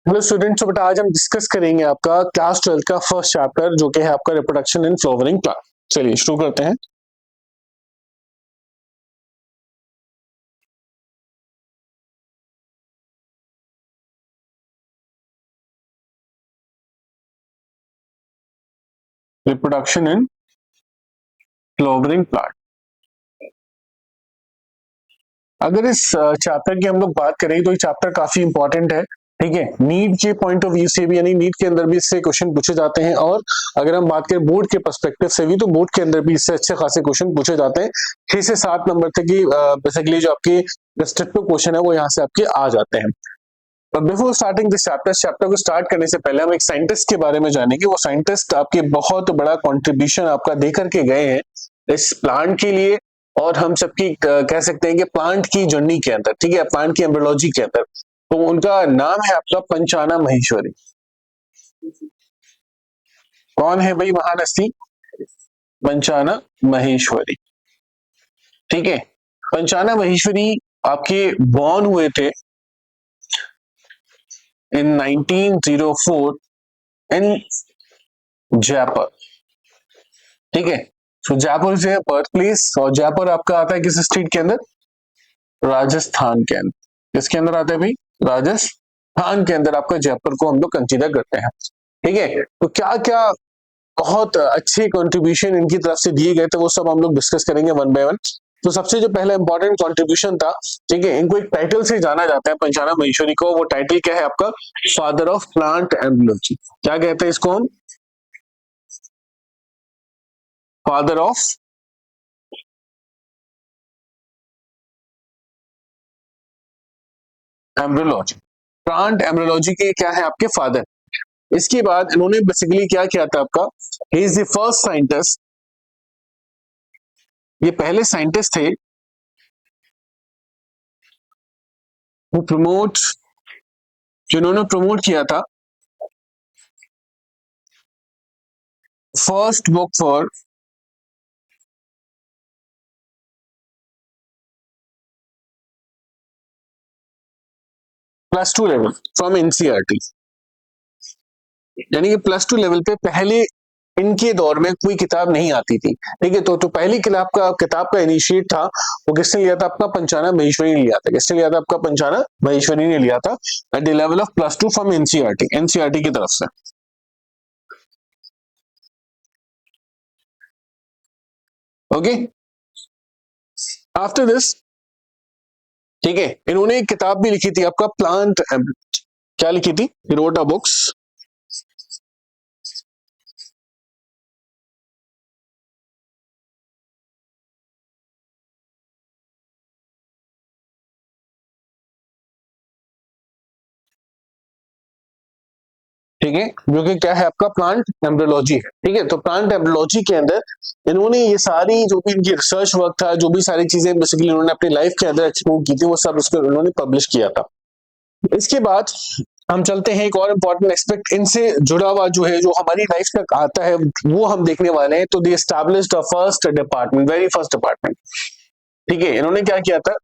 Hello students, तो बेटा आज हम डिस्कस करेंगे आपका क्लास 12 का फर्स्ट चैप्टर जो कि है आपका रिप्रोडक्शन इन फ्लावरिंग प्लांट। चलिए शुरू करते हैं। Reproduction in flowering plant. अगर इस चैप्टर की हम लोग बात करें तो ये चैप्टर काफी इंपॉर्टेंट है। ठीक है, नीट के पॉइंट ऑफ व्यू से भी, यानी नीट के अंदर भी इससे क्वेश्चन पूछे जाते हैं, और अगर हम बात करें बोर्ड के पर्सपेक्टिव से भी तो बोर्ड के अंदर भी इससे अच्छे खासे क्वेश्चन पूछे जाते हैं। 6 से 7 नंबर तक की बेसिकली जो आपके डिस्ट्रक्टिव क्वेश्चन है वो यहाँ से आपके आ जाते हैं। बिफोर स्टार्टिंग दिस चैप्टर को स्टार्ट करने से पहले हम एक साइंटिस्ट के बारे में जानेंगे। वो साइंटिस्ट आपके बहुत बड़ा कंट्रीब्यूशन आपका दे करके गए हैं इस प्लांट के लिए, और हम सबकी कह सकते हैं कि प्लांट की जर्नी के अंदर, ठीक है, प्लांट की एम्ब्रियोलॉजी के अंदर। तो उनका नाम है आपका पंचाना महेश्वरी। कौन है भाई महान हस्ती? पंचाना महेश्वरी। ठीक है, पंचाना महेश्वरी आपके बॉर्न हुए थे इन 1904 इन जयपुर। ठीक है, तो जयपुर जो है बर्थ प्लेस, और जयपुर आपका आता है किस स्टेट के अंदर? राजस्थान के अंदर। किसके अंदर आता है भाई? राजस्थान के अंदर आपका जयपुर को हम लोग कंसीडर करते हैं। ठीक है, तो क्या क्या बहुत अच्छे कंट्रीब्यूशन इनकी तरफ से दिए गए थे वो सब हम लोग डिस्कस करेंगे वन बाय वन। तो सबसे जो पहला इंपॉर्टेंट कंट्रीब्यूशन था, ठीक है, इनको एक टाइटल से जाना जाता है पंचाना महेश्वरी को। वो टाइटल क्या है आपका? Father of plant embryology. क्या कहते हैं इसको हम? Father of embryology. Plant embryology के क्या है आपके फादर। इसके बाद इन्होंने बेसिकली क्या किया था आपका? He is the first scientist, ये पहले साइंटिस्ट थे वो प्रमोट, जिन्होंने प्रमोट किया था first book for +2 level from NCERT. यानी कि +2 लेवल पे पहले इनके दौर में कोई किताब नहीं आती थी। ठीक है, तो पहली किताब का इनिशिएट था वो किसने लिया था? अपना पंचाना महेश्वरी ने लिया था। किसने लिया था? आपका पंचाना महेश्वरी ने लिया था at the level of +2 from NCERT की तरफ से। ओके, आफ्टर दिस, ठीक है, इन्होंने एक किताब भी लिखी थी आपका प्लांट। क्या लिखी थी? Wrote a books. ठीक है, जो कि क्या है आपका? प्लांट एम्ब्रियोलॉजी है। ठीक है, तो प्लांट एम्ब्रियोलॉजी के अंदर इन्होंने ये सारी जो भी इनकी रिसर्च वर्क था, जो भी सारी चीजें बेसिकली इन्होंने अपनी लाइफ के अंदर एक्सप्लोर की थी, वो सब उसको इन्होंने पब्लिश किया था। इसके बाद हम चलते हैं एक और इम्पोर्टेंट एस्पेक्ट इनसे जुड़ा हुआ जो है, जो हमारी लाइफ तक आता है, वो हम देखने वाले हैं। तो they established a first department, very first department. ठीक है, इन्होंने क्या किया था?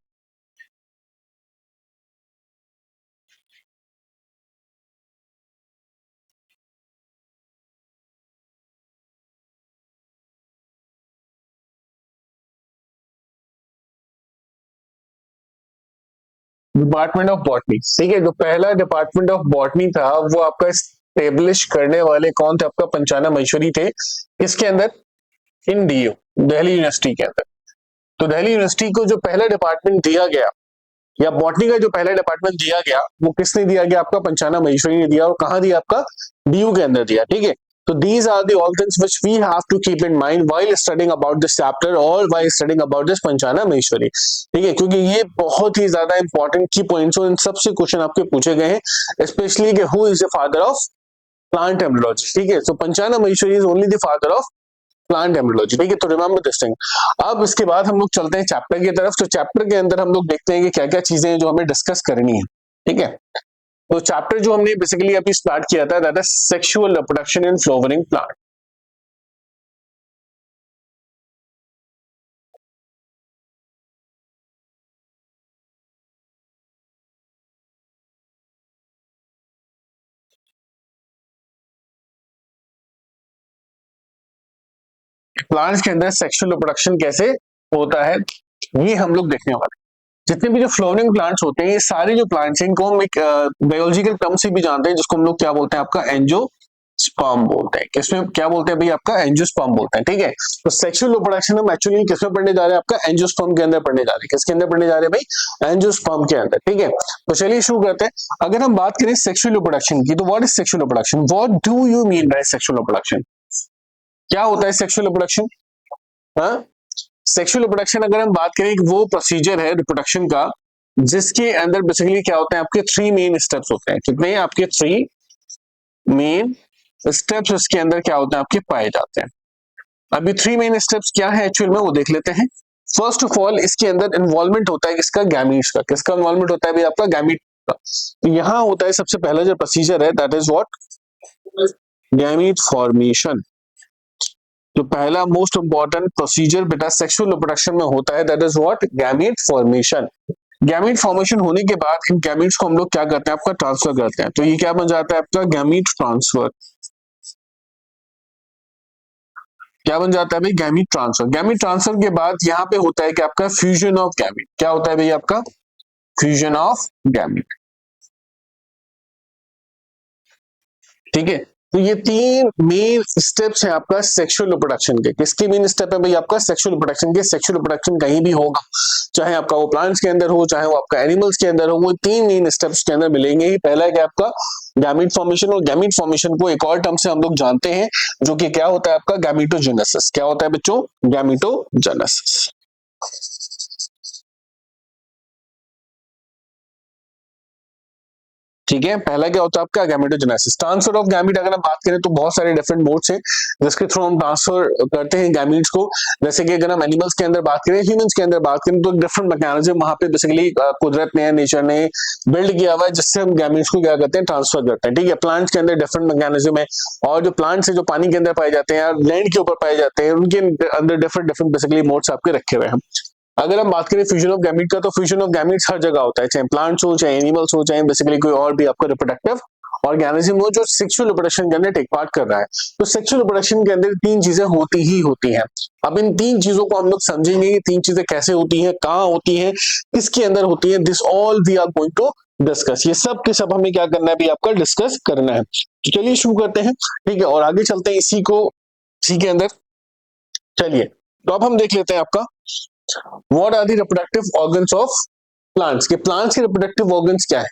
Department of botany. ठीक है, जो पहला डिपार्टमेंट ऑफ बॉटनी था वो आपका स्टेब्लिश करने वाले कौन थे? आपका पंचाना महेश्वरी थे। किसके अंदर? इन डीयू, दिल्ली यूनिवर्सिटी के अंदर। तो दिल्ली यूनिवर्सिटी को जो पहला डिपार्टमेंट दिया गया, या बॉटनी का जो पहला डिपार्टमेंट दिया गया, वो किसने दिया गया? आपका पंचाना महेश्वरी ने दिया। और कहाँ दिया? आपका डीयू के अंदर दिया। ठीक है, तो these are the all things which we have to keep in mind while studying about this chapter और while studying about this Panchanan Maheshwari. ठीक है, क्योंकि ये बहुत ही ज्यादा इंपॉर्टेंट की पॉइंट्स, और इन सबसे क्वेश्चन आपके पूछे गए हैं, स्पेशली कि who is the father of plant embryology. ठीक है, so Panchanan Maheshwari is only the father of plant embryology. ठीक है, तो रिमेंबर दिस थिंग। अब इसके बाद हम लोग चलते हैं चैप्टर की तरफ। तो चैप्टर के अंदर हम लोग देखते हैं कि क्या क्या चीजें हैं जो हमें डिस्कस करनी है। ठीक है, तो चैप्टर जो हमने बेसिकली अभी स्टार्ट किया था, that is sexual reproduction in flowering plant. Plants के अंदर सेक्सुअल रिप्रोडक्शन कैसे होता है, ये हम लोग देखने वाले। जितने भी जो फ्लोरिंग प्लांट्स होते हैं, ये सारे जो प्लांट्स हैं, इनको हम एक बायोलॉजिकल टर्म से भी जानते हैं, जिसको हम लोग क्या बोलते हैं, आपका एंजियोस्पर्म बोलते हैं। किसमें क्या बोलते हैं भाई, आपका एंजियोस्पर्म बोलते हैं। ठीक है, तो सेक्सुअल रिप्रोडक्शन हम एक्चुअली किसमें पढ़ने जा रहे हैं, आपका एंजियोस्पर्म के अंदर पढ़ने जा रहे हैं। किसके अंदर पढ़ने जा रहे हैं भाई, एंजियोस्पर्म के अंदर। ठीक है, तो चलिए शुरू करते हैं। अगर हम बात करें सेक्सुअल रिप्रोडक्शन की, तो what is sexual reproduction, what do you mean by sexual reproduction, क्या होता है सेक्सुअल रिप्रोडक्शन। हाँ, सेक्सुअल रिप्रोडक्शन अगर हम बात करें, वो प्रोसीजर है रिप्रोडक्शन का जिसके अंदर बेसिकली क्या होता है, आपके थ्री मेन स्टेप्स होते हैं। कितने, आपके थ्री मेन स्टेप्स इसके अंदर क्या होते हैं, आपके पाए जाते हैं। अभी थ्री मेन स्टेप्स क्या है एक्चुअल में, वो देख लेते हैं। फर्स्ट ऑफ ऑल इसके अंदर इन्वॉल्वमेंट होता है किसका, गैमीट्स का। किसका इन्वॉल्वमेंट होता है भाई, आपका गैमीट का। तो यहाँ होता है सबसे पहला जो प्रोसीजर है, that is what, gamete formation. जो पहला मोस्ट इंपॉर्टेंट प्रोसीजर बेटा सेक्सुअल रिप्रोडक्शन में होता है, that is what, gamete formation. Gamete formation होने के बाद इन गैमीट्स को हम लोग क्या करते हैं, आपका ट्रांसफर करते हैं। तो ये क्या बन जाता है, आपका गैमीट ट्रांसफर। क्या बन जाता है भाई, गैमीट ट्रांसफर। गैमीट ट्रांसफर के बाद यहाँ पे होता है कि आपका फ्यूजन ऑफ गैमीट। क्या होता है भाई, आपका फ्यूजन ऑफ गैमीट। ठीक है, तो ये तीन मेन स्टेप्स हैं आपका सेक्सुअल रिप्रोडक्शन के। किसके मेन स्टेप है भाई, आपका सेक्सुअल रिप्रोडक्शन के। सेक्सुअल रिप्रोडक्शन कहीं भी होगा, चाहे आपका वो प्लांट्स के अंदर हो, चाहे वो आपका एनिमल्स के अंदर हो, वो तीन मेन स्टेप्स के अंदर मिलेंगे ही। पहला है कि आपका गैमीट फॉर्मेशन, और गैमीट फॉर्मेशन को एक और टर्म से हम लोग जानते हैं, जो कि क्या होता है, आपका गैमीटोजेनेसिस। क्या होता है बच्चों, गैमीटोजेनेसिस। ठीक है, पहला क्या होता है आपका गैमेटोजेनेसिस। ट्रांसफर ऑफ गैमीट अगर हम बात करें तो बहुत सारे डिफरेंट मोड्स हैं जिसके थ्रू हम ट्रांसफर करते हैं गैमीट्स को। जैसे कि अगर हम एनिमल्स के अंदर बात करें, ह्यूमंस के अंदर बात करें, तो डिफरेंट मैकेनिज्म वहां पे बेसिकली कुदरत ने, नेचर ने बिल्ड किया हुआ है, जिससे हम गैमीट्स को क्या करते हैं, ट्रांसफर करते हैं। ठीक है, प्लांट्स के अंदर डिफरेंट मैकेनिज्म है, और जो प्लांट्स है जो पानी के अंदर पाए जाते हैं, लैंड के ऊपर पाए जाते हैं, उनके अंदर डिफरेंट डिफरेंट बेसिकली मोड्स आपके रखे हुए हैं। अगर हम बात करें फ्यूजन ऑफ गैमीट का, तो फ्यूजन ऑफ गैमीट्स हर जगह होता है, चाहे प्लांट्स हो, चाहे एनिमल्स हो, चाहे बेसिकली कोई और भी आपका रिप्रोडक्टिव ऑर्गेनिज्म हो जो सेक्सुअल रिप्रोडक्शन के अंदर टेक पार्ट कर रहा है। तो सेक्सुअल रिप्रोडक्शन के अंदर तीन चीजें होती ही होती हैं। अब इन तीन चीजों को हम लोग समझेंगे, ये तीन चीजें कैसे होती हैं, कहाँ होती हैं, किसके अंदर होती है, this all we are going to discuss. ये सब के सब हमें क्या करना है भी, आपका डिस्कस करना है। तो चलिए शुरू करते हैं। ठीक है, और आगे चलते हैं इसी के अंदर। चलिए, तो अब हम देख लेते हैं आपका what are the reproductive organs of plants के। प्लांट्स के रिप्रोडक्टिव ऑर्गन्स क्या है।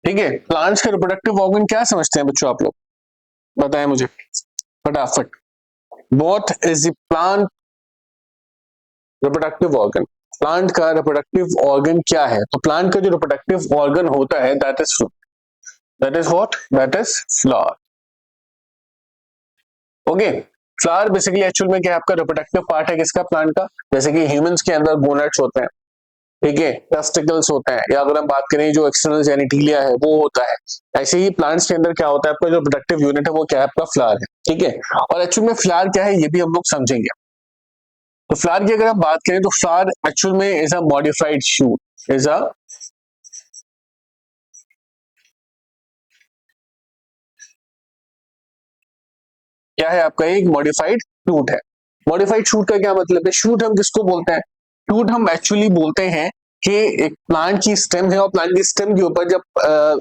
ठीक है, प्लांट्स के रिप्रोडक्टिव ऑर्गन क्या समझते हैं बच्चों आप लोग, बताएं मुझे फटाफट। What is the plant reproductive organ. Plant का रिप्रोडक्टिव ऑर्गन क्या है, तो प्लांट का जो रिप्रोडक्टिव ऑर्गन होता है that is what, that is flower. Okay, flower basically actual में क्या है, आपका रिप्रोडक्टिव पार्ट है किसका, प्लांट का। जैसे कि ह्यूमंस के अंदर गोनाड्स होते हैं, ठीक है, टेस्टिकल्स होते हैं, या अगर हम बात करें जो एक्सटर्नल जेनिटिलिया है वो होता है। ऐसे ही प्लांट्स के अंदर क्या होता है, आपका जो प्रोडक्टिव यूनिट है वो क्या है, आपका फ्लावर है। ठीक है, और एक्चुअल में फ्लावर क्या है ये भी हम लोग समझेंगे। तो फ्लावर की अगर हम बात करें, तो फ्लावर एक्चुअल में is a modified shoot, is a क्या है, आपका एक मॉडिफाइड शूट है। मॉडिफाइड शूट का क्या मतलब है, शूट हम किसको बोलते हैं, शूट हम एक्चुअली बोलते हैं कि एक प्लांट की स्टेम है, और प्लांट की स्टेम के ऊपर जब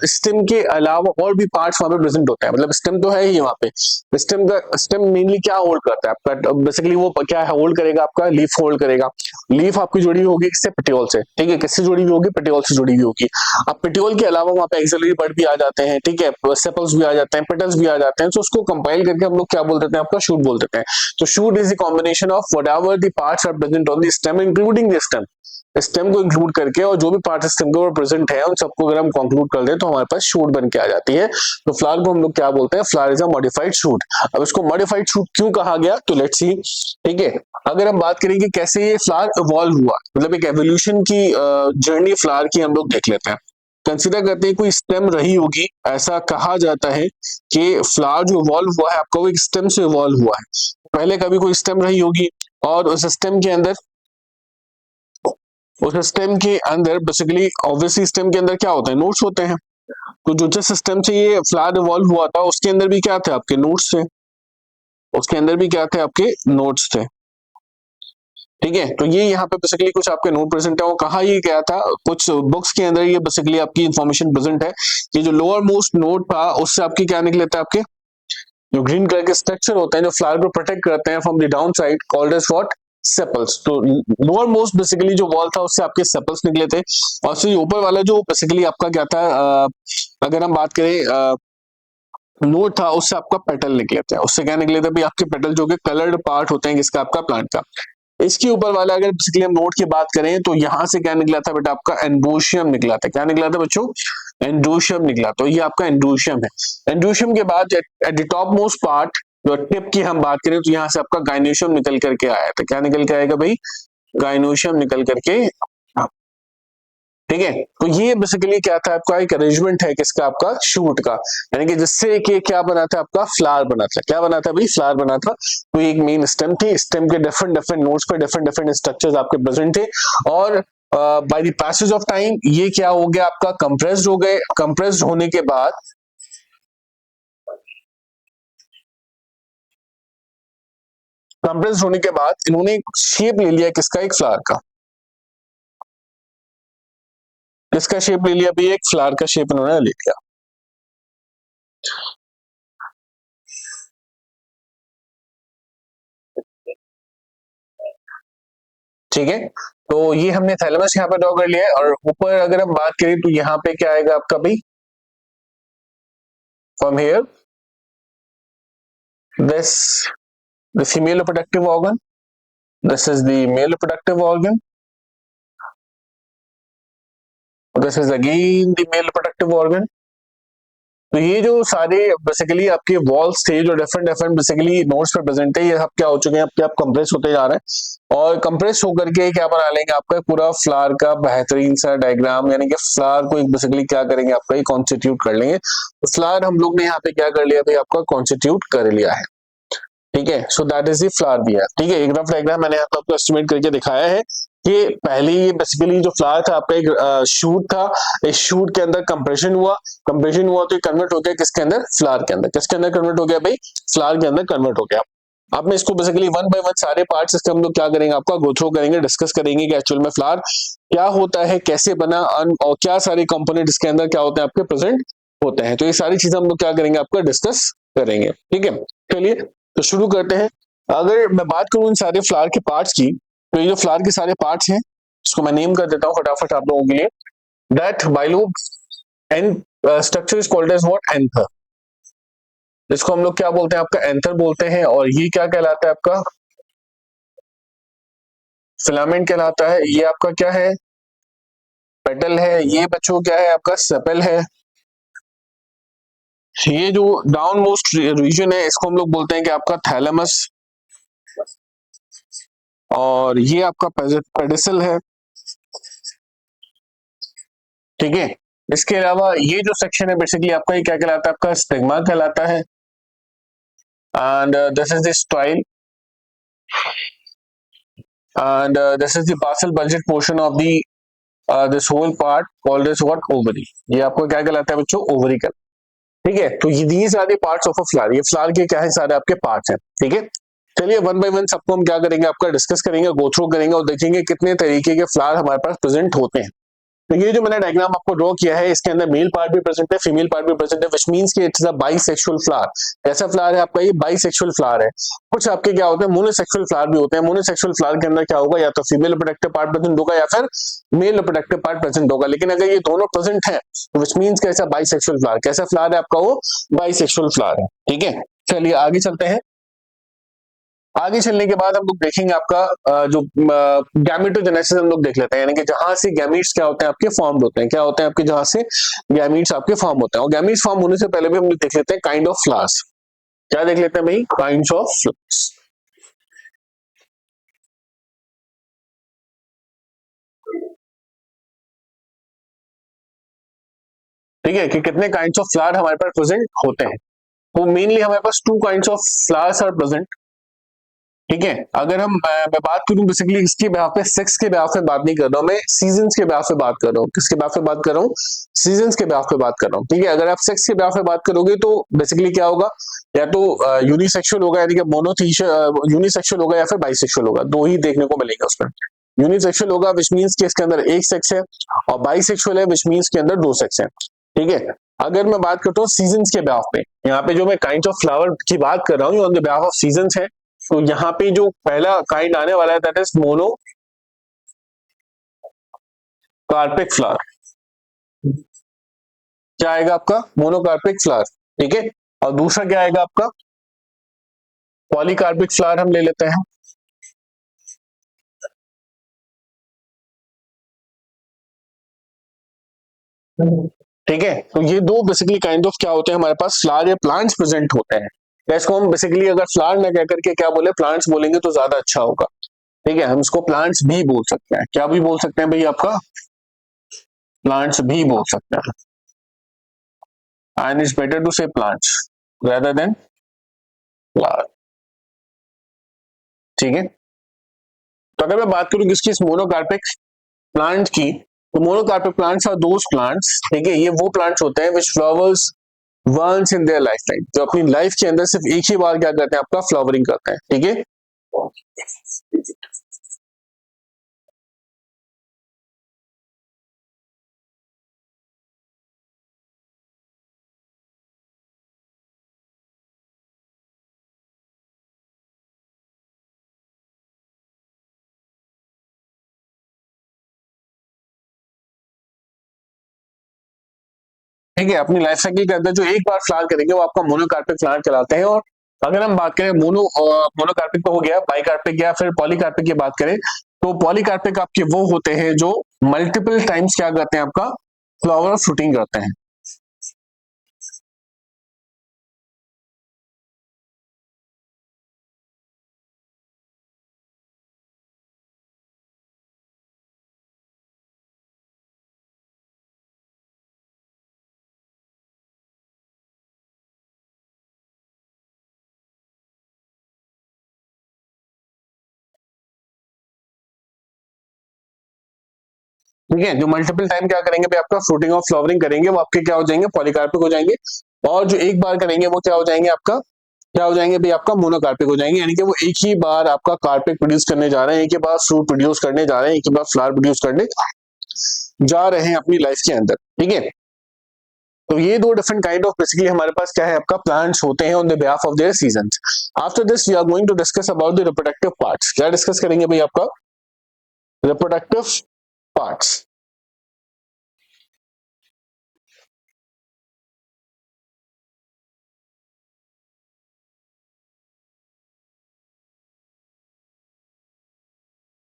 स्टेम के अलावा और भी पार्ट्स वहां पे प्रेजेंट होता है, मतलब स्टेम तो है ही वहां पे। स्टेम मेनली क्या होल्ड करता है आपका, बेसिकली वो क्या है, होल्ड करेगा, आपका लीफ होल्ड करेगा। लीफ आपकी जुड़ी हुई होगी किससे, पेटियोल से। ठीक है, किससे जुड़ी हुई होगी, पेटियोल से जुड़ी हुई होगी। अब पेटियोल के अलावा वहां पे एक्सिलरी बड भी आ जाते हैं, ठीक है, सेपल्स भी आ जाते हैं, पेटल्स भी आ जाते हैं, तो उसको कंपाइल करके हम लोग क्या बोल देते हैं, आपका शूट बोल देते हैं। तो shoot is the combination of whatever the parts are present on the stem including the stem. Stem को इंक्लूड करके और जो भी पार्ट स्टेम के ऊपर प्रेजेंट है उन सबको अगर हम कंक्लूड कर दें तो हमारे पास शूट बन के आ जाती है। तो फ्लावर को हम लोग क्या बोलते हैं, flower is a modified shoot. अब इसको मॉडिफाइड शूट क्यों कहा गया, तो लेट्स सी। ठीक है, अगर हम बात करें कि कैसे ये फ्लावर इवॉल्व हुआ, मतलब एक एवोल्यूशन की जर्नी फ्लावर की हम लोग देख लेते हैं। कंसिडर करते हैं कोई स्टेम रही होगी, ऐसा कहा जाता है कि फ्लावर जो इवॉल्व हुआ है आपका वो एक स्टेम से इवॉल्व हुआ है, पहले कभी कोई स्टेम रही होगी और उस स्टेम के अंदर बेसिकली ऑब्वियसली स्टेम के अंदर क्या होता है, नोट्स होते हैं। तो जो जिस सिस्टम से ये फ्लावर इवॉल्व हुआ था उसके अंदर भी क्या थे, आपके नोट्स थे, उसके अंदर भी क्या थे, आपके नोट्स थे। ठीक है, तो ये यहाँ पे बेसिकली कुछ आपके नोट प्रेजेंट है, वो कहा ये गया था कुछ बुक्स के अंदर, ये बेसिकली आपकी इंफॉर्मेशन प्रेजेंट है कि जो लोअर मोस्ट नोट था उससे आपकी क्या निकले थे, आपके जो ग्रीन कलर के स्ट्रक्चर होते हैं जो फ्लावर को प्रोटेक्ट करते हैं from the down side, called as what, sepals. तो लोअर मोस्ट बेसिकली जो वॉल था उससे आपके सेपल्स निकले थे, और फिर ऊपर वाला जो बेसिकली आपका क्या था, अगर हम बात करें नोट था उससे आपका पेटल निकले थे, उससे क्या निकले थे भाई, आपके पेटल जो कि कलर्ड पार्ट होते हैं किसका, आपका प्लांट का। इसके ऊपर वाला अगर बेसिकली हम नोट की बात करें तो यहां से क्या निकला था बेटा, आपका एंड्रोशियम निकला था। क्या निकला था बच्चों, एंड्रोशियम निकला। तो ये आपका एंड्रोशियम है। एंड्रोशियम के बाद at the top most part, जो टिप की हम बात करें तो यहाँ से आपका गाइनोशियम निकल करके आया था। क्या निकल के आएगा भाई, गाइनोशियम निकल करके। ठीक है, तो ये बेसिकली क्या था, आपका एक अरेंजमेंट है किसका, आपका शूट का, यानी कि जिससे कि क्या बना था, आपका फ्लावर बना था। क्या बना था भाई, फ्लावर बना था। तो एक मेन स्टेम थी, स्टेम के डिफरेंट डिफरेंट नोट्स पे डिफरेंट डिफरेंट स्ट्रक्चर्स आपके प्रेजेंट थे, और by the passage of time ये क्या हो गया, आपका कंप्रेस्ड हो गए। कंप्रेस्ड होने के बाद, कंप्रेस्ड होने के बाद इन्होंने शेप ले लिया किसका, एक फ्लावर का। किसका शेप ले लिया भाई, एक फ्लावर का शेप इन्होंने ले लिया। ठीक है, तो ये हमने थैलेमस यहाँ पे ड्रॉ कर लिया है, और ऊपर अगर हम बात करें तो यहाँ पे क्या आएगा आपका भाई, from here this the female reproductive organ, this is the male reproductive organ, this is again the male reproductive organ। तो ये जो सारे बेसिकली आपके वॉल्स थे जो डिफरेंट डिफरेंट बेसिकली नोड्स पे प्रेजेंट है, ये सब क्या हो चुके हैं, आपके आप कंप्रेस होते जा रहे हैं, और कंप्रेस होकर के क्या बना लेंगे, आपका पूरा फ्लावर का बेहतरीन सा डायग्राम, यानी कि फ्लावर को एक बेसिकली क्या करेंगे, आपका कॉन्स्टिट्यूट कर लेंगे। तो फ्लावर हम लोग ने यहाँ पे क्या कर लिया भाई, आपका कॉन्स्टिट्यूट कर लिया है। ठीक है, so that is the flower दिया। ठीक है, एक रफ डायग्राम मैंने यहाँ पे आपको एस्टिमेट करके दिखाया है कि पहले ये बेसिकली जो फ्लावर था आपका एक शूट था, इस शूट के अंदर कंप्रेशन हुआ, कंप्रेशन हुआ तो ये कन्वर्ट हो गया किसके अंदर, फ्लावर के अंदर। किसके अंदर कन्वर्ट हो गया भाई, फ्लावर के अंदर कन्वर्ट हो गया। अब मैं इसको बेसिकली वन बाय वन सारे पार्ट्स इसके हम लोग क्या करेंगे, आपका गो थ्रू करेंगे, डिस्कस करेंगे कि एक्चुअल में फ्लावर क्या होता है, कैसे बना, और क्या सारे कंपोनेंट इसके अंदर क्या होते हैं, आपके प्रेजेंट होते हैं। तो ये सारी चीजें हम लोग क्या करेंगे, आपका डिस्कस करेंगे। ठीक है, चलिए तो शुरू करते हैं। अगर मैं बात करूं इन सारे फ्लावर के पार्ट्स की, तो ये जो फ्लावर के सारे पार्ट्स हैं इसको मैं नेम कर देता हूं फटाफट आप लोगों के लिए। That bilobe and structure is called as what, anther. इसको हम लोग क्या बोलते हैं, आपका एंथर बोलते हैं। और ये क्या कहलाता है, आपका फिलामेंट कहलाता है। ये आपका क्या है, पेटल है। ये बच्चों क्या है, आपका सेपल है। ये जो डाउन मोस्ट रीजन है इसको हम लोग बोलते हैं कि आपका थैलेमस, और ये आपका पेडिसल है। ठीक है, इसके अलावा ये जो सेक्शन है बेसिकली आपका ये क्या कहलाता है, आपका स्टिग्मा कहलाता है। And this is the style, and this is the parcel bulged portion of the this whole part called as what, ovary. ये आपको क्या कहलाता है बच्चों, ओवरी का। ठीक है, तो ये these are the parts of a flower. ये फ्लावर के क्या है, सारे आपके पार्ट्स हैं। ठीक है, चलिए वन बाय वन सबको हम क्या करेंगे, आपका डिस्कस करेंगे, गो थ्रू करेंगे, और देखेंगे कितने तरीके के फ्लावर हमारे पास प्रेजेंट होते हैं। तो ये जो मैंने डायग्राम आपको ड्रॉ किया है इसके अंदर मेल पार्ट भी प्रेजेंट है, फीमेल पार्ट भी प्रेजेंट है, व्हिच मींस कि इट्स अ बाइसेक्सुअल फ्लावर। ऐसा फ्लावर है आपका, ये बाइसेक्सुअल फ्लावर है। कुछ आपके क्या होते हैं, मोनोसेक्सुअल फ्लावर भी होते हैं। मोनोसेक्सुअल फ्लावर के अंदर क्या होगा, या तो फीमेल रिप्रोडक्टिव पार्ट प्रेजेंट होगा या फिर मेल रिप्रोडक्टिव पार्ट प्रेजेंट होगा। लेकिन अगर ये दोनों प्रेजेंट है तो व्हिच मींस कैसा, बाइसेक्सुअल फ्लावर। कैसा फ्लावर है आपका, वो बाइसेक्सुअल फ्लावर है। ठीक है, चलिए आगे चलते हैं। आगे चलने के बाद हम लोग देखेंगे आपका जो गैमेटोजेनेसिस हम लोग देख लेते हैं, यानी कि जहां से गैमीट्स क्या होते हैं, आपके फॉर्म होते हैं। क्या होते हैं आपके, जहां से गैमीट्स आपके फॉर्म होते हैं। और गैमीट्स फॉर्म होने से पहले भी हम लोग देख लेते हैं काइंड ऑफ फ्लावर्स। क्या देख लेते हैं भाई, काइंड्स ऑफ फ्लावर्स। ठीक है, कि कितने काइंड्स ऑफ फ्लावर हमारे पास प्रेजेंट होते हैं। तो मेनली हमारे पास two kinds of flowers are present. ठीक है, अगर मैं बात करूं बेसिकली इसके ब्याह पे, सेक्स के ब्याह पे बात नहीं कर रहा हूं मैं, सीजन्स के ब्याह पे बात कर रहा हूँ। किसके ब्याह पे बात कर रहा हूँ? सीजन्स के ब्याह पे बात कर रहा हूँ। ठीक है, अगर आप सेक्स के ब्याह पे बात करोगे तो बेसिकली क्या होगा, या तो यूनिसेक्सुअल होगा, यानी कि यूनिसेक्सुअल होगा, या फिर बाइसेक्सुअल होगा। दो ही देखने को मिलेगा उसमें। यूनिसेक्सुअल होगा विच मीन्स कि इसके अंदर एक सेक्स है, और बाइसेक्सुअल है विच मीन्स के अंदर दो सेक्स है। ठीक है, अगर मैं बात करता हूँ सीजन्स के ब्याह पे, यहाँ पे जो मैं काइंड ऑफ फ्लावर की बात कर रहा हूँ ऑन द ब्याह ऑफ सीजन्स है। तो यहाँ पे जो पहला काइंड आने वाला है दैट इज मोनो कार्पिक फ्लावर। क्या आएगा आपका? Monocarpic flower. ठीक है, और दूसरा क्या आएगा आपका? पॉलीकार्पिक फ्लावर हम ले लेते हैं। ठीक है, तो ये दो बेसिकली काइंड ऑफ क्या होते हैं हमारे पास, फ्लावर या प्लांट्स प्रेजेंट होते हैं। या इसको हम बेसिकली अगर फ्लावर ना कह करके क्या बोले, प्लांट्स बोलेंगे तो ज्यादा अच्छा होगा। ठीक है, हम इसको प्लांट्स भी बोल सकते हैं। क्या भी बोल सकते हैं भाई आपका? प्लांट्स भी बोल सकते हैं। एंड इट्स बेटर टू से प्लांट्स rather देन फ्लावर। ठीक है, तो अगर मैं बात करूं किसकी, इस मोनोकार्पिक प्लांट की, तो monocarpic plants are those plants, ठीक है, ये वो प्लांट्स होते हैं which flowers once in their life time, जो अपनी लाइफ के अंदर सिर्फ एक ही बार क्या करते हैं, आपका फ्लावरिंग करते हैं। ठीक है, ठीक है, अपनी लाइफ साइकिल के अंदर जो एक बार फ्लावर करेंगे वो आपका मोनोकार्पिक फ्लावर कहलाते हैं। और अगर हम बात करें मोनोकार्पिक तो हो गया, बाइकार्पिक या फिर पॉलीकार्पिक की बात करें, तो पॉलीकार्पिक आपके वो होते हैं जो मल्टीपल टाइम्स क्या करते हैं, आपका फ्लावर फ्रूटिंग करते हैं। ठीक है, जो मल्टीपल टाइम क्या करेंगे भाई, आपका फ्रूटिंग और फ्लावरिंग करेंगे, वो आपके क्या हो जाएंगे, पॉलीकार्पिक हो जाएंगे। और जो एक बार करेंगे वो क्या हो जाएंगे, आपका क्या हो जाएंगे भाई, आपका मोनोकार्पिक हो जाएंगे। यानी कि वो एक ही बार आपका कार्पिक प्रोड्यूस करने जा रहे हैं, एक ही बार फ्रूट प्रोड्यूस करने जा रहे हैं, एक ही बार फ्लावर प्रोड्यूस करने जा रहे हैं अपनी लाइफ के अंदर। ठीक है, तो ये दो डिफरेंट काइंड ऑफ बेसिकली हमारे पास क्या है, आपका प्लांट्स होते हैं on the behalf of their seasons. After this we are going to discuss about the reproductive parts. क्या डिस्कस करेंगे भाई, आपका reproductive parts.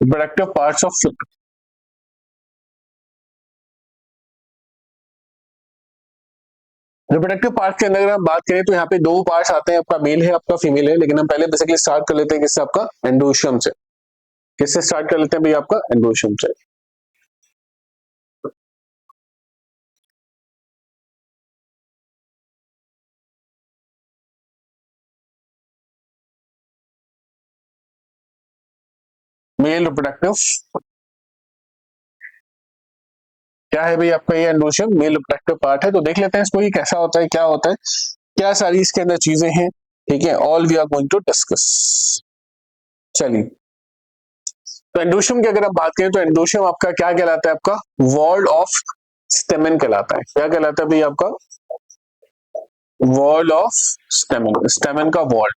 Reproductive parts of, reproductive part के अंदर अगर हम बात करें तो यहाँ पे दो पार्ट्स आते हैं, आपका मेल है, आपका फीमेल है। लेकिन हम पहले बेसिकली स्टार्ट कर लेते हैं किससे, आपका एंडोशियम से। किससे स्टार्ट कर लेते हैं भाई, आपका एंडोशियम से। मेल रिप्रोडक्टिव क्या है भाई, आपका ये एंडोशियम मेल रिप्रोडक्टिव पार्ट है। तो देख लेते हैं इसको, ये कैसा होता है, क्या होता है, क्या सारी इसके अंदर चीजें हैं। ठीक है, all we are going to discuss. चलिए, तो एंडोशियम की अगर आप बात करें तो एंडोशियम आपका क्या कहलाता है, आपका वॉल ऑफ स्टेमन कहलाता है। क्या कहलाता है भाई, आपका वॉल ऑफ स्टेमन, स्टेमन का वॉल।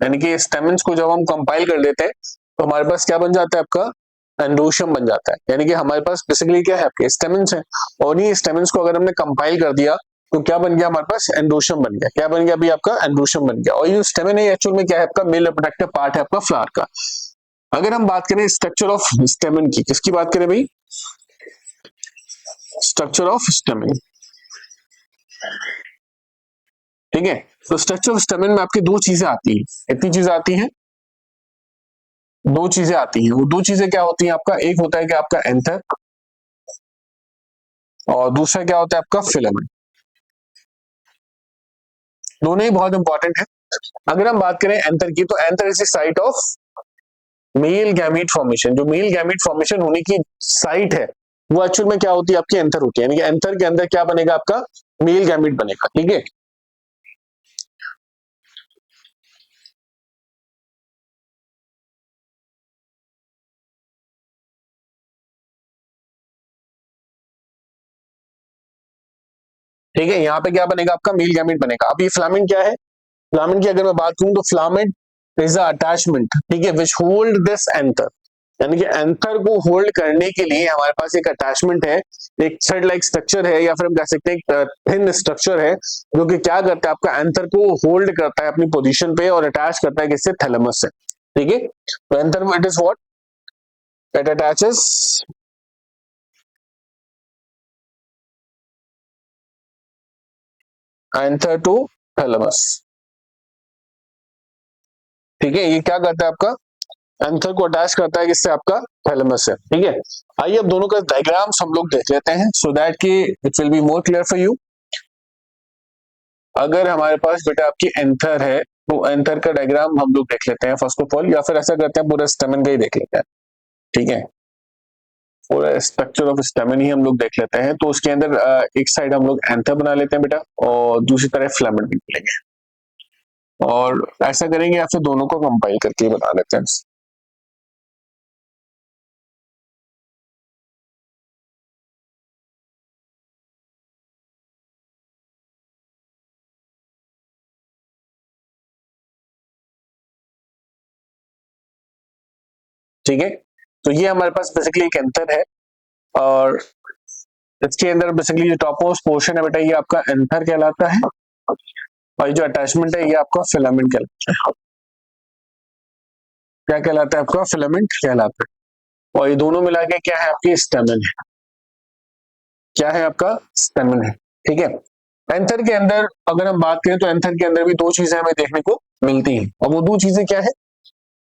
यानी कि स्टेमन्स को जब हम कंपाइल कर लेते हैं तो हमारे पास क्या बन जाता है, आपका एंडोशियम बन जाता है। यानी कि हमारे पास बेसिकली क्या है, आपके स्टेमन्स हैं, और ये स्टेमन्स को अगर हमने कंपाइल कर दिया तो क्या बन गया, हमारे पास एंडोशियम बन गया। क्या बन गया अभी, आपका एंडोशियम बन गया। और ये स्टेमन है एक्चुअल में क्या है, आपका मेल रिप्रोडक्टिव पार्ट है आपका फ्लावर का। अगर हम बात करें स्ट्रक्चर ऑफ स्टेमन की, किसकी बात करें भाई, स्ट्रक्चर ऑफ स्टेमन। ठीक है, तो स्ट्रक्चर ऑफ स्टेमन में आपकी दो चीजें आती हैं, इतनी चीजें आती हैं, दो चीजें आती हैं। वो दो चीजें क्या होती हैं, आपका एक होता है कि आपका एंथर, और दूसरा क्या होता है आपका फिलामेंट। दोनों ही बहुत इंपॉर्टेंट है। अगर हम बात करें एंथर की, तो anther is the site of male gamete formation. जो मेल गैमीट फॉर्मेशन होने की साइट है वो एक्चुअल में क्या होती है, आपकी एंथर होती है। यानी कि एंथर के अंदर क्या बनेगा, आपका मेल गैमीट बनेगा। ठीक है, ठीक है, यहाँ पे क्या बनेगा, आपका मेल गैमीट बनेगा। अब ये फिलामेंट क्या है, फिलामेंट की अगर मैं बात करूं तो फिलामेंट इज अ अटैचमेंट, ठीक है, विच होल्ड दिस एंथर। यानी कि एंथर को होल्ड करने के लिए हमारे पास एक अटैचमेंट है, एक थ्रेड लाइक स्ट्रक्चर है, या फिर हम कह सकते हैं एक थिन स्ट्रक्चर है, जो कि क्या करता है, आपका एंथर को होल्ड करता है अपनी पोजीशन पे और अटैच करता है किससे, थैलेमस से। ठीक है, तो anther it is what, it attaches anther to thalamus. ठीक है, ये क्या करता है, आपका एंथर को अटैच करता है किससे, आपका थैलेमस से। ठीक है, आइए अब दोनों का डायग्राम्स हम लोग देख लेते हैं, सो दैट कि it will be more clear for you. अगर हमारे पास बेटा आपकी एंथर है, तो एंथर का डायग्राम हम लोग देख लेते हैं फर्स्ट ऑफ ऑल, या फिर ऐसा करते हैं पूरा स्टेमन का ही देख लेते हैं। ठीक है, पूरा स्ट्रक्चर ऑफ स्टेमन ही हम लोग देख लेते हैं। तो उसके अंदर एक साइड हम लोग एंथर बना लेते हैं बेटा, और दूसरी तरफ फिलामेंट भी लेंगे, और ऐसा करेंगे या फिर दोनों को कंपाइल करके बना लेते हैं। ठीक है, तो ये हमारे पास बेसिकली एक एंथर है, और इसके अंदर बेसिकली जो टॉप मोस्ट पोर्शन है बेटा, ये आपका एंथर कहलाता है, और ये जो अटैचमेंट है ये आपका फिलामेंट कहलाता है। क्या कहलाता है, आपका फिलामेंट कहलाता है। और ये दोनों मिला के क्या है, आपकी स्टेमन है। क्या है, आपका स्टेमन है। ठीक है, एंथर के अंदर अगर हम बात करें, तो एंथर के अंदर भी दो चीजें हमें देखने को मिलती हैं, और वो दो चीजें क्या है,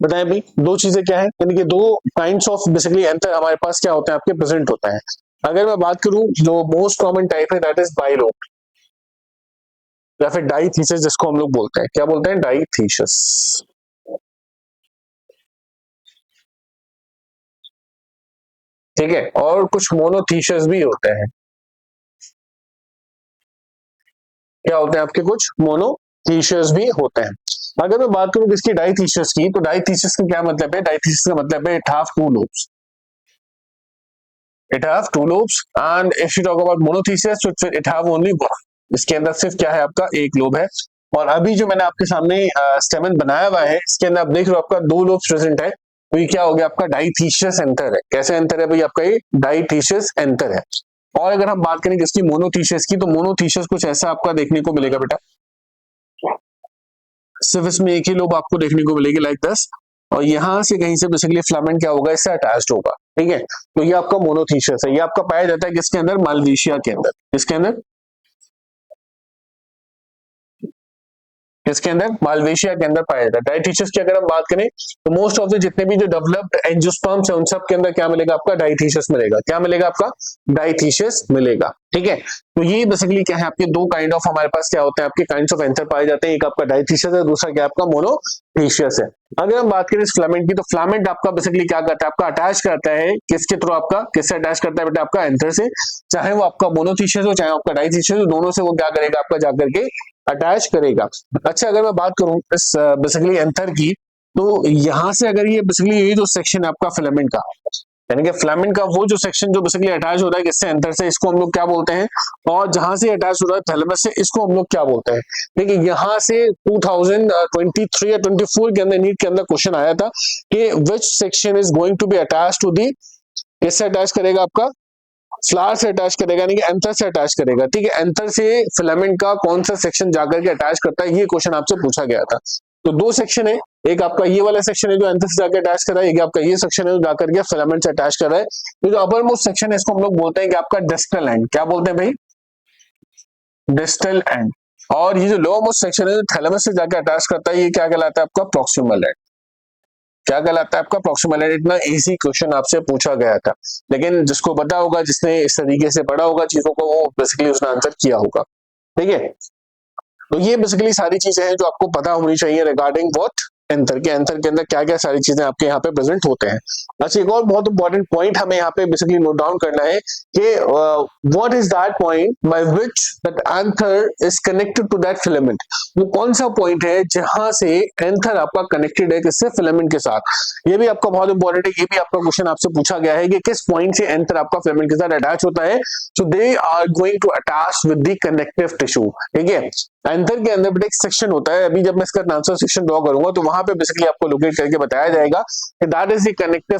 बताएं भाई, दो चीजें क्या है, यानी कि दो काइंड्स ऑफ बेसिकली एंथर हमारे पास क्या होते हैं, आपके प्रेजेंट होता है। अगर मैं बात करूं, जो मोस्ट कॉमन टाइप है दैट इज बाइलोब, या फिर डाइथीसिस, जिसको हम लोग बोलते हैं, क्या बोलते हैं, डाइथीसिस। ठीक है, और कुछ मोनोथीसिस भी होते हैं। क्या होते हैं आपके, कुछ मोनोथीसिस भी होते हैं। अगर मैं बात करूं किसकी, डाइथीसिस की, तो डाइथीसिस का क्या मतलब है, डाइथीसिस का मतलब है it have two lobes, it have two lobes. And if you talk about monothecous, तो इट हैव ओनली वन, इसके अंदर सिर्फ क्या है, आपका एक लोब है। और अभी जो मैंने आपके सामने स्टेमन बनाया हुआ है, इसके अंदर आप देख रहे हो आपका दो लोब्स प्रेजेंट है, तो ये क्या हो गया, आपका डाइथीसियस एंथर है। कैसे एंथर है भाई, आपका ये डाइथीसियस एंथर है। और अगर हम बात करें किसकी, मोनोथीसियस की, तो मोनोथीसियस कुछ ऐसा आपका देखने को मिलेगा बेटा, सिर्फ इसमें एक ही लोब आपको देखने को मिलेगी लाइक दस, और यहां से कहीं से बेसिकली फिलामेंट क्या होगा, इससे अटैच्ड होगा। ठीक है, तो ये आपका मोनोथीसियस है। ये आपका पाया जाता है किसके अंदर, मालवेशिया के अंदर। किसके अंदर, किसके अंदर, मालवेशिया के अंदर पाया जाता है। डाइथीसियस की अगर हम बात करें, तो मोस्ट ऑफ द जितने भी जो डेवलप्ड एंजियोस्पर्म्स है, उन सब के अंदर क्या मिलेगा, आपका डाइथीसियस मिलेगा। क्या मिलेगा, आपका डाइथीसियस मिलेगा। ठीक है, तो ये बेसिकली क्या है, आपके दो काइंड ऑफ हमारे पास क्या होते हैं, आपके काइंड्स ऑफ एंथर पाए जाते हैं। एक आपका डाइथीसियस है, दूसरा क्या आपका मोनोथीसियस है। अगर हम बात करें इस फिलामेंट की, तो फिलामेंट आपका बेसिकली क्या करता है, आपका अटैच करता है किसके थ्रू, आपका किससे अटैच करता है बेटा, आपका एंथर से। चाहे वो आपका मोनोथीसियस हो, चाहे आपका डाइथीसियस हो, दोनों से वो क्या करेगा, आपका जाकर के अटैच करेगा। अच्छा, अगर मैं बात करूं इस बेसिकली एंथर की, तो यहां से अगर ये बेसिकली ये जो सेक्शन है आपका फिलामेंट का, यानी कि फिलामेंट का वो जो सेक्शन जो बेसिकली अटैच होता है किससे, एंथर से, इसको हम लोग क्या बोलते हैं। और जहां से अटैच हो रहा है थैलेमस से, इसको हम लोग क्या बोलते हैं। देखिए, यहाँ से 2023 या 24 के अंदर नीट के अंदर क्वेश्चन आया था कि which section is going to be attach to the, किससे अटैच करेगा, आपका फ्लावर से अटैच करेगा, यानी कि एंथर से अटैच करेगा। ठीक है, एंथर से फिलामेंट का कौन सा सेक्शन जाकर के अटैच करता है, ये क्वेश्चन आपसे पूछा गया था। तो दो सेक्शन है, एक आपका ये वाला सेक्शन है जो एंथर से जाकर अटैच कर रहा है, एक आपका ये सेक्शन है जो जाकर के फिलामेंट से अटैच कर रहा है। तो जो अपर मोस्ट सेक्शन है, इसको हम लोग बोलते हैं कि आपका डिस्टल एंड। क्या बोलते हैं भाई, डिस्टल एंड। और ये जो लोअर मोस्ट सेक्शन है जो थैलेमस से जाकर अटैच करता है, ये क्या कहलाता है, आपका प्रॉक्सिमल एंड। क्या कहलाता है, आपका प्रॉक्सिमल एंड। इतना इजी क्वेश्चन आपसे पूछा गया था, लेकिन जिसको पता होगा, जिसने इस तरीके से पढ़ा होगा चीजों को, वो बेसिकली उसने आंसर किया होगा। ठीक है, तो ये बेसिकली सारी चीजें हैं जो आपको पता होनी चाहिए रिगार्डिंग व्हाट एंथर के अंदर क्या क्या सारी चीजें आपके यहाँ पे प्रेजेंट होते हैं। अच्छा, एक और बहुत इंपॉर्टेंट पॉइंट हमें यहाँ पे बेसिकली नोट डाउन करना है कि what is that point by which that anther is connected to that filament. वो कौन सा पॉइंट है जहां से एंथर आपका कनेक्टेड है किससे, फिलामेंट के साथ। ये भी आपका बहुत इंपॉर्टेंट है, ये भी आपका क्वेश्चन आपसे पूछा गया है कि किस पॉइंट से एंथर आपका फिलामेंट के साथ अटैच होता है। So they are going to attach with the connective tissue. ठीक है, एंथर के अंदर एक सेक्शन होता है, अभी जब मैं इसका ट्रांसफर सेक्शन ड्रॉ करूंगा तो वहां पे बेसिकली आपको लोकेट करके बताया जाएगा कि that is the connective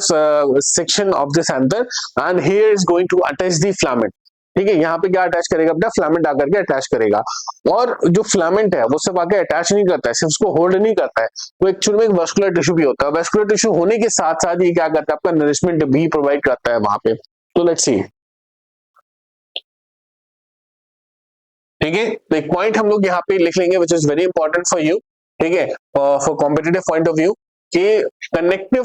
section of this anther and here is going to attach the filament. ठीक है, यहाँ पे क्या अटैच करेगा बेटा, फिलामेंट आकर के अटैच करेगा। और जो फिलामेंट है वो सिर्फ आके अटैच नहीं करता है, सिर्फ उसको होल्ड नहीं करता है, वो एक्चुअली में एक वैस्कुलर टिश्यू भी होता है। वैस्कुलर टिश्यू होने के साथ साथ ये क्या करता है, आपका नरिशमेंट भी प्रोवाइड करता है वहां पे। तो लेट्स सी। ठीक है, तो एक पॉइंट हम लोग यहाँ पे लिख लेंगे which is very important for you. ठीक है, for competitive point of view कि connective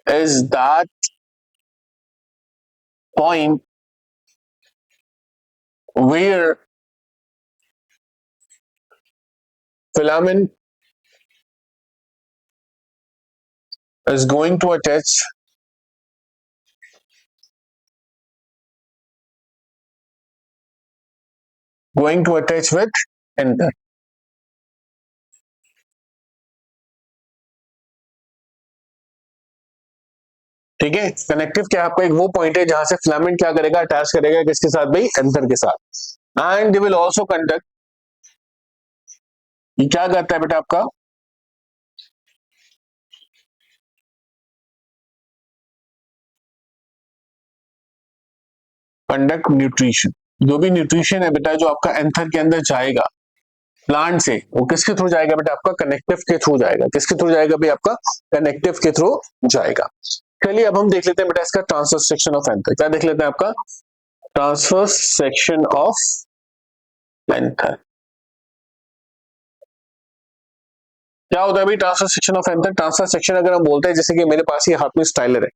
is that point where filament is going to attach with enter। ठीक है, कनेक्टिव क्या आपका एक वो पॉइंट है जहां से फिलामेंट क्या करेगा, अटैच करेगा किसके साथ भाई, एंथर के साथ। And they will also conduct, ये क्या करता है बेटा आपका, कंडक्ट न्यूट्रिशन। जो भी न्यूट्रिशन है बेटा जो आपका एंथर के अंदर जाएगा प्लांट से, वो किसके थ्रू जाएगा बेटा, आपका कनेक्टिव के थ्रू जाएगा। किसके थ्रू जाएगा भाई, आपका कनेक्टिव के थ्रू जाएगा। चलिए अब हम देख लेते हैं बेटा इसका ट्रांसफर सेक्शन ऑफ एंथर। क्या देख लेते हैं आपका ट्रांसफर सेक्शन ऑफ एंथर। क्या होता है भाई transfer section of anther. Transfer section अगर हम बोलते हैं, जैसे कि मेरे पास ये हाथ में स्टाइलर है,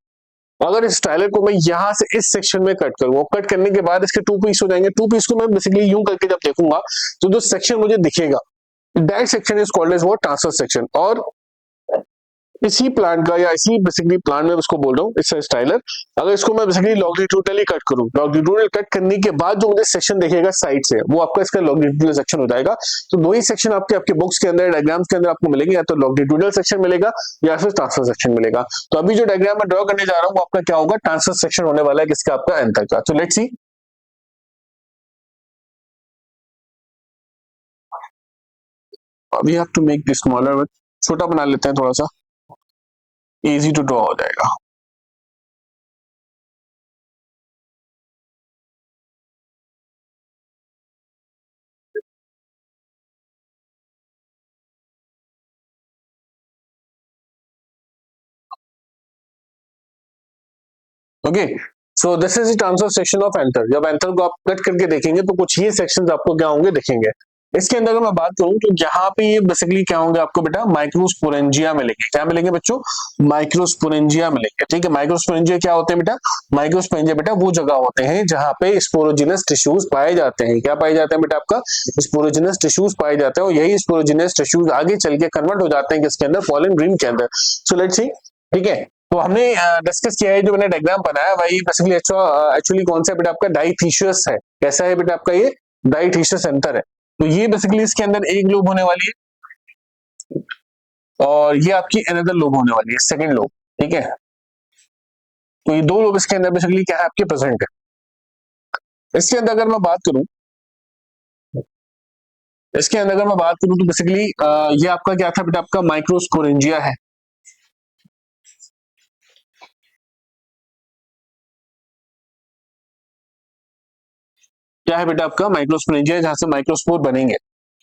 अगर इस स्टाइलर को मैं यहां से इस सेक्शन में कट करूँ, कट करने के बाद इसके टू पीस हो जाएंगे। टू पीस को मैं बेसिकली यूं करके जब देखूंगा तो जो सेक्शन मुझे दिखेगा that section is called as वो ट्रांसफर सेक्शन। और इसी प्लांट का या इसी बेसिकली प्लांट में उसको बोल रहा हूँ इस स्टाइलर, अगर इसको मैं बेसिकली लॉन्गिट्यूडली कट करूँ, लॉन्गिट्यूडल कट करने के बाद जो मुझे सेक्शन दिखेगा साइड से, वो आपका इसका लॉन्गिट्यूडल सेक्शन हो जाएगा। तो दो ही सेक्शन आपके बुक्स के अंदर डायग्राम्स के अंदर आपको मिलेंगे, या तो लॉन्गिट्यूडल सेक्शन मिलेगा या फिर ट्रांसफर सेक्शन मिलेगा। तो अभी जो डायग्राम मैं ड्रॉ करने जा रहा हूँ वो आपका क्या होगा, ट्रांसफर सेक्शन होने वाला है किसका, आपका एंथर का। तो let's see. We have to make this smaller, छोटा बना लेते हैं थोड़ा सा, इजी टू ड्रॉ हो जाएगा। Okay, so this is the transfer section of anther. जब एंथर को आप कट करके देखेंगे तो कुछ ये सेक्शंस आपको क्या होंगे, दिखेंगे। इसके अंदर अगर मैं बात करूं तो यहाँ पे ये बेसिकली क्या होंगे आपको बेटा, माइक्रोस्पोरेंजिया मिलेंगे। क्या मिलेंगे बच्चों, माइक्रोस्पोरेंजिया मिलेंगे। ठीक है, माइक्रोस्पोरेंजिया क्या होते हैं बेटा, माइक्रोस्पोरेंजिया बेटा वो जगह होते हैं जहां पे स्पोरोजिनस टिश्यूज पाए जाते हैं। क्या पाए जाते हैं बेटा, आपका स्पोरोजिनस टिश्यूज पाए जाते हैं, और यही स्पोरोजिनस टिश्यूज आगे चल के कन्वर्ट हो जाते हैं किसके अंदर, पॉलन ग्रीन के अंदर। So let's see. ठीक है, तो हमने डिस्कस किया है, जो मैंने डायग्राम बनाया वही बेसिकली एक्चुअली कौन सा बेटा आपका डाइथिशियस है। कैसा है बेटा आपका ये डाइथिशियस एंथर है। तो ये बेसिकली इसके अंदर एक लोब होने वाली है और ये आपकी अनदर लोब होने वाली है, सेकंड लोब। ठीक है, तो ये दो लोब इसके अंदर बेसिकली क्या है आपके प्रेजेंट है। इसके अंदर अगर मैं बात करूं, तो बेसिकली ये आपका क्या था बेटा, आपका माइक्रोस्पोरेंजिया है। क्या है बेटा आपका माइक्रोस्पोरेंजिया, जहां से माइक्रोस्पोर बनेंगे।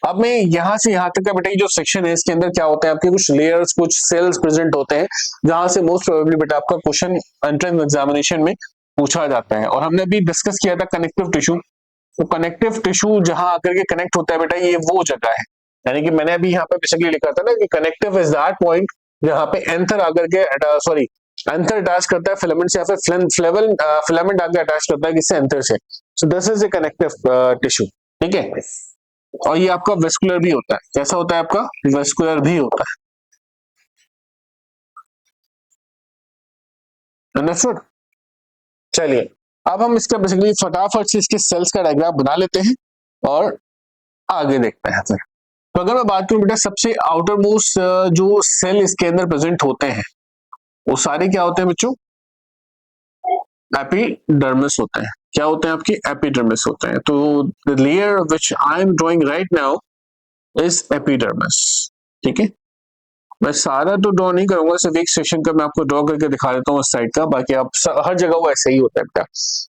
अब मैं यहां से यहां तक का बेटा जो सेक्शन है इसके अंदर क्या होता है, आपके कुछ लेयर्स, कुछ सेल्स प्रेजेंट होते हैं, जहां से मोस्ट प्रोबेबली बेटा आपका क्वेश्चन एंट्रेंस एग्जामिनेशन में पूछा जाता है। और हमने अभी डिस्कस किया था कनेक्टिव टिश्यू। तो कनेक्टिव टिश्यू जहां आकर के कनेक्ट होता है बेटा, ये वो जगह है, यानी कि मैंने अभी यहाँ पे बेसिकली लिखा था ना कि कनेक्टिव इज दैट पॉइंट जहां पे एंथर आकर के, सॉरी, एंथर अटैच करता है फिलामेंट से, या फिर फिलामेंट आगे अटैच करता है किससे, एंथर से। So this is a connective tissue, ठीक है। और ये आपका वेस्कुलर भी होता है, कैसा होता है आपका, वेस्कुलर भी होता है, अंडरस्टूड। चलिए अब हम इसका बेसिकली फटाफट से इसके सेल्स का डायग्राम बना लेते हैं और आगे देखते हैं फिर। तो अगर मैं बात करूं बेटा, सबसे आउटर मोस्ट जो सेल इसके अंदर प्रेजेंट होते हैं वो सारे क्या होते हैं बच्चों, एपिडर्मिस होते हैं। क्या होते हैं आपकी, एपिडर्मिस होते हैं। तो the layer which I am drawing right now is epidermis, ठीक है। मैं सारा तो ड्रॉ नहीं करूंगा, सिर्फ एक सेक्शन का मैं आपको ड्रॉ करके दिखा देता हूँ उस साइड का, बाकी आप हर जगह वो ऐसे ही होता है बेटा,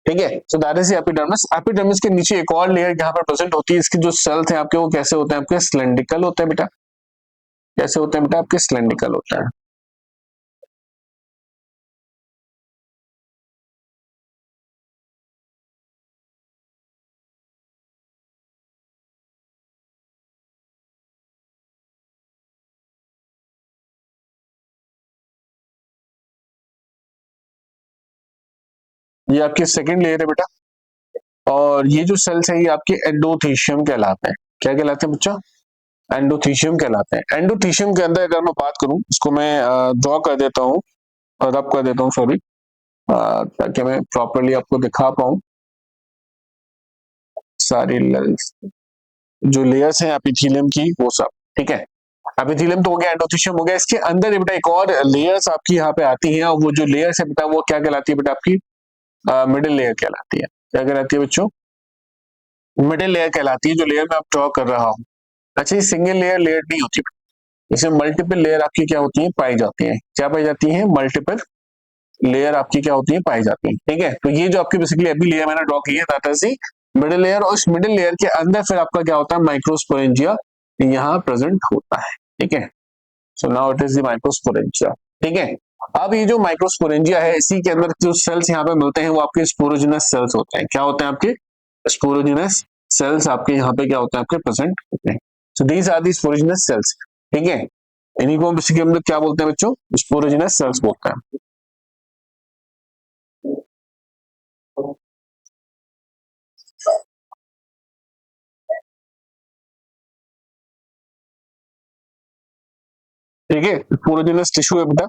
ठीक है। So that is epidermis. Epidermis के नीचे एक और लेयर यहाँ पर प्रेजेंट होती है, इसकी जो सेल्स हैं आपके वो कैसे होते हैं, आपके सिलेंड्रिकल होते हैं बेटा। कैसे होते हैं बेटा, आपके सिलेंड्रिकल होते हैं। ये आपकी सेकेंड लेयर है बेटा, और ये जो सेल्स है ये आपके एंडोथीशियम कहलाते हैं। क्या कहलाते हैं बच्चा, एंडोथीशियम कहलाते हैं। एंडोथीशियम के अंदर अगर मैं बात करूं, इसको मैं ड्रॉ कर देता हूँ, रब कर देता हूँ, सॉरी, ताकि मैं प्रॉपरली आपको दिखा पाऊं सारी जो लेयर्स हैं एपिथेलियम की वो सब, ठीक है। एपिथेलियम तो हो गया, एंडोथीशियम हो गया, इसके अंदर बेटा एक और लेयर्स आपकी यहाँ पे आती हैं, और वो जो लेयर्स है बेटा वो क्या कहलाती है बेटा, आपकी मिडिल लेयर कहलाती है। क्या कहलाती है बच्चों, मिडिल लेयर कहलाती है, जो लेयर मैं आप ड्रॉ कर रहा हूँ। अच्छा, ये सिंगल लेयर लेयर नहीं होती, इसमें मल्टीपल लेयर आपकी क्या होती है, पाई जाती है। क्या पाई जाती है, मल्टीपल लेयर आपकी क्या होती है, पाई जाती है, ठीक है। तो ये जो आपकी बेसिकली अभी लेयर मैंने ड्रॉ की है that is the middle layer, और इस मिडिल लेयर के अंदर फिर आपका क्या होता है, माइक्रोस्पोरेंजिया यहाँ प्रेजेंट होता है, ठीक है। So now it is the microsporangia, ठीक है। अब ये जो माइक्रोस्पोरेंजिया है, इसी के अंदर जो सेल्स यहाँ पे मिलते हैं वो आपके स्पोरोजिनस सेल्स होते हैं। क्या होते हैं आपके, स्पोरोजिनस सेल्स आपके यहाँ पे क्या होते हैं, आपके प्रेजेंट होते हैं। So these are the sporogenous cells, ठीक है। इन्हीं को बेसिकली हम लोग क्या बोलते हैं बच्चों, स्पोरोजिनस सेल्स बोलते हैं। ठीक है, स्पोरोजिनस टिश्यू है बेटा,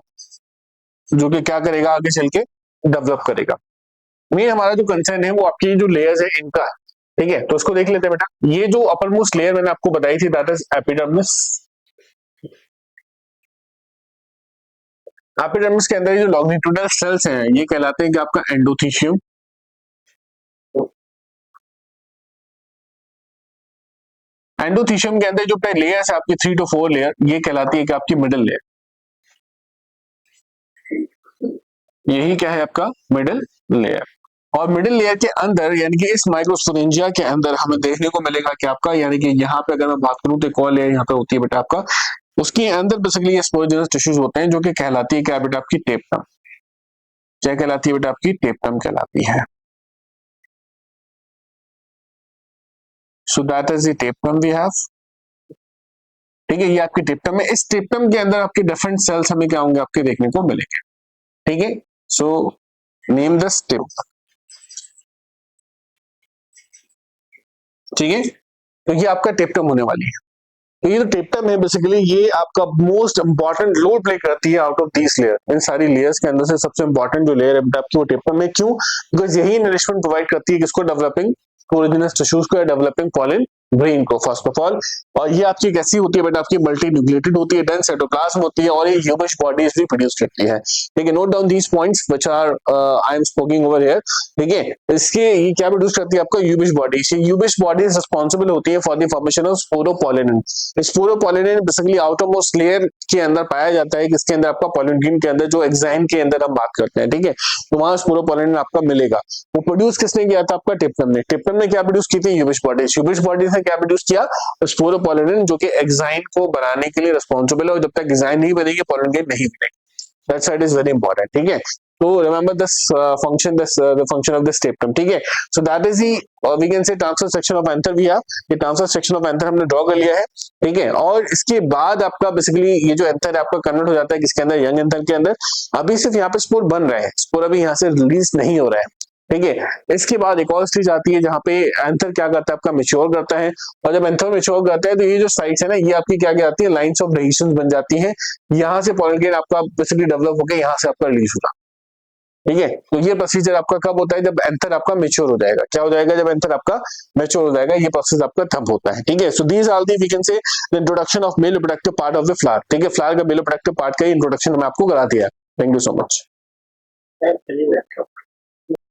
जो कि क्या करेगा, आगे चल के डेवलप करेगा। मेन हमारा जो कंसर्न है वो आपकी जो लेयर्स है इनका है, ठीक है। तो उसको देख लेते हैं बेटा। ये जो अपर मोस्ट लेयर मैंने आपको बताई थी दैट इज एपिडर्मिस। एपिडर्मिस के अंदर जो लॉन्गिट्यूडनल सेल्स हैं ये कहलाते हैं कि आपका एंडोथीशियम। एंडोथीशियम के अंदर जो लेयर्स है आपकी 3 to 4 लेयर, ये कहलाती है कि आपकी मिडिल लेयर। यही क्या है आपका मिडिल लेयर। और मिडिल लेयर के अंदर यानी कि इस माइक्रोस्पोरेंजिया के अंदर हमें देखने को मिलेगा कि आपका यानी कि यहाँ पे अगर मैं बात करूं तो एक और लेयर यहाँ पे होती है बेटा आपका, उसके अंदर बेसिकली स्पोरोजिनस टिश्यूज होते हैं, जो कि कहलाती है क्या बेटा, आपकी टेप्टम। क्या कहलाती है बेटा, आपकी टेप्टम कहलाती है। So that is the tapetum we have, ठीक है। ये आपकी टेप्टम है, इस टेप्टम के अंदर आपके डिफरेंट सेल्स हमें क्या होंगे, आपके देखने को मिलेंगे, ठीक है। सो नेम दिस टेप्टम, ठीक है। तो ये आपका टेप्टम होने वाली है। तो ये जो टेप्टम है बेसिकली ये आपका मोस्ट इंपॉर्टेंट रोल प्ले करती है आउट ऑफ दीस लेयर। इन सारी लेयर्स के अंदर से सबसे इंपॉर्टेंट जो लेयर है बेटा आपकी वो टेप्टम है। क्यों, बिकॉज यही नरिशमेंट प्रोवाइड करती है किसको, डेवलपिंग कोरिजिनस टिश्यूज को या डेवलपिंग पॉलिन ग्रेन को फर्स्ट ऑफ ऑल। और ये आपकी कैसी होती है बेटा, आपकी मल्टी न्यूक्लिएटेड होती है, डेंस साइटोप्लाज्म होती है, और ये ह्यूमश बॉडीज भी प्रोड्यूस करती है, ठीक है। Note down these points which are I am speaking over here, ठीक है। इसके ये क्या प्रोड्यूस करती है आपका, ह्यूमश बॉडीज। ये ह्यूमश बॉडीज रिस्पांसिबल होती है for the formation of sporopollenin. Sporopollenin basically outer most layer के अंदर पाया जाता है, किसके अंदर, आपका पॉलिन ग्रेन के अंदर, जो एग्जाइम के अंदर हम बात करते हैं, ठीक है। तो वहां स्पोरोपोलिन आपका मिलेगा। वो प्रोड्यूस किसने किया था, आपका टेप्टम ने। टेप्टम ने क्या प्रोड्यूस की थी, ह्यूमश बॉडीज। ह्यूमश बॉडीज ने क्या प्रोड्यूस किया, स्पोरोपोलिन, जो कि एग्जाइम को बनाने के लिए रिस्पॉन्सिबल है, और जब तक एग्जाइम नहीं बनेगी पॉलिन ग्रेन नहीं बनेगी। That side is very important, ठीक है। तो remember this function, the function of the septum, ठीक है। So that is the we can say transverse section of anther भी। ये ट्रांसफर सेक्शन ऑफ एंथर हमने ड्रॉ कर लिया है, ठीक है। और इसके बाद आपका बेसिकली ये जो एंथर है आपका कन्वर्ट हो जाता है किसके अंदर, यंग एंथर के अंदर। अभी सिर्फ यहाँ पे स्पोर बन रहे हैं, स्पोर अभी यहाँ से रिलीज नहीं हो रहा है, ठीक है। इसके बाद एक और स्टेज आती है जहाँ पे एंथर क्या करता है आपका, मेच्योर करता है। और जब एंथर मेच्योर करता है तो ये जो साइट्स है ना, ये आपकी क्या कहलाती है, लाइंस ऑफ डेहिशंस बन जाती हैं। यहाँ से पॉलन ग्रेन आपका बेसिकली डेवलप होकर यहाँ से आपका रिलीज होगा, ठीक है। तो ये प्रोसीजर आपका कब होता है, जब एंथर आपका मेच्योर हो जाएगा। क्या हो जाएगा, जब एंथर आपका मेच्योर हो जाएगा, ये प्रोसेस आपका तब होता है, ठीक है। So these are the we can say the introduction of male reproductive part of the flower, ठीक है। फ्लावर का मेल रिप्रोडक्टिव पार्ट का इंट्रोडक्शन मैं आपको करा दिया। Thank you so much.